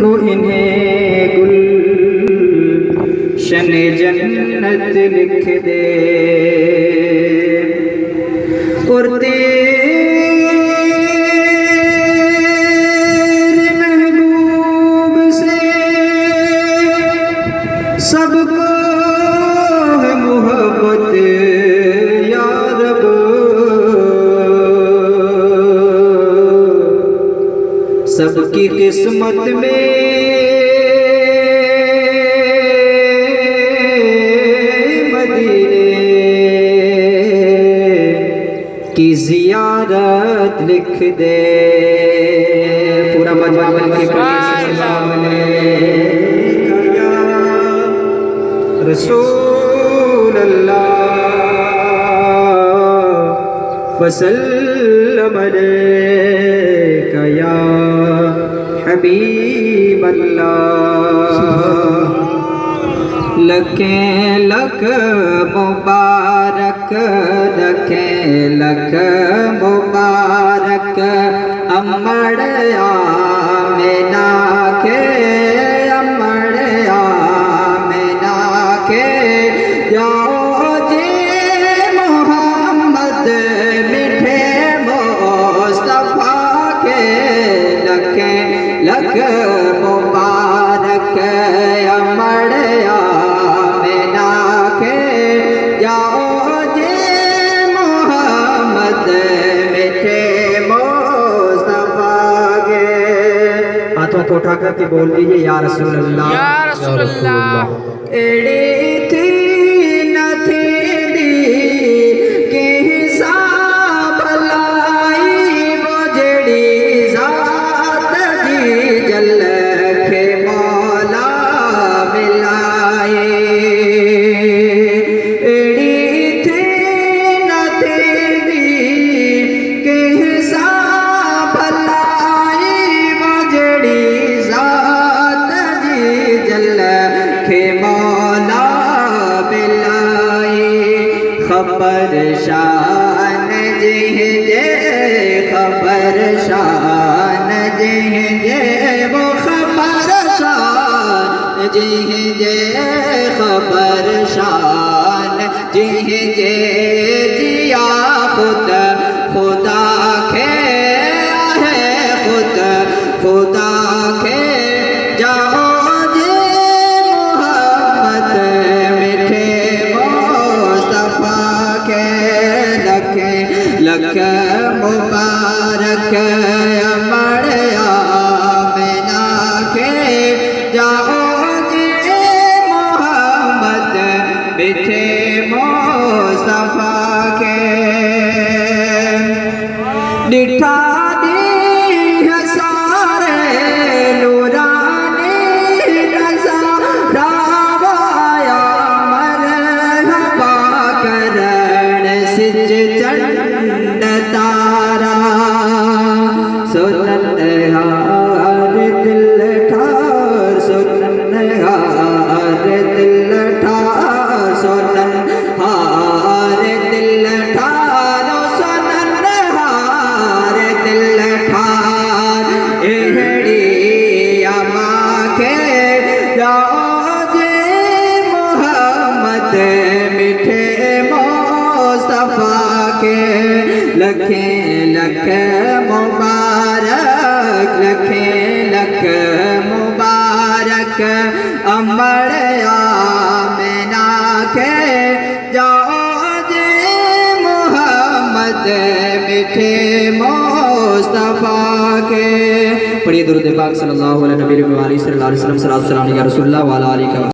को इन्हें गुलशन जन्नत लिख दे और तेरे महबूब से सबको है मोहब्बत या रब। सबकी किस्मत में मदीने की जियारत लिख दे। पूरा बजावल की रसूल अल्लाह वसल्लम अलैका या हबीब अल्लाह। लखे लख मुबारक लखे लख मुबारक अमड़ आमिना के अमड़ आमिना के जाओ जी मोहम्मद मिठे मुस्तफा के। लखे लख मुबारक अमड़ आमिना के जाओ जी मोहम्मद मिठे मुस्तफा के। हाथों को उठा करके बोल दीजिए या रसूल अल्लाह या रसूल अल्लाह। एड़ी थी न थी दी के हिसाब लाई वो जड़ी जात जी जल के मौला मिलाए। एड़ी थी न थी दी के हिसाब लाई वो जड़ी जात जी जल के मौला मिलाए। खबर शान जे खबर शान जे वो खबर शान जे खबर शान जे जिया खुद खुदा के है खुद खुदा के जाओ जी मोहम्मद मिठे मुस्तफा के। लखे लख मुबारक अमड़ आमिना के जाओ जी मोहम्मद मिठे मुस्तफा के। डिठा दी सारे नूरानी नज़ारा वाया मरहबा करण सिज चंड तारा। सुनन हार दिल ठार सुनन हार दिल ठार सुनन हार दिल ठार सुनन हार दिल ठार। एहड़ी अमा के जाओ जी मोहम्मद मिठे मुस्तफा के। लखे लख मुबारक लखे लख मुबारक अमड़ आमिना के जाओ जी मोहम्मद मिठे मुस्तफा के। पढ़िए दुरूद पाक सल्लल्लाहु अलैहि वसल्लम या रसूलुल्लाह वाला आलिका।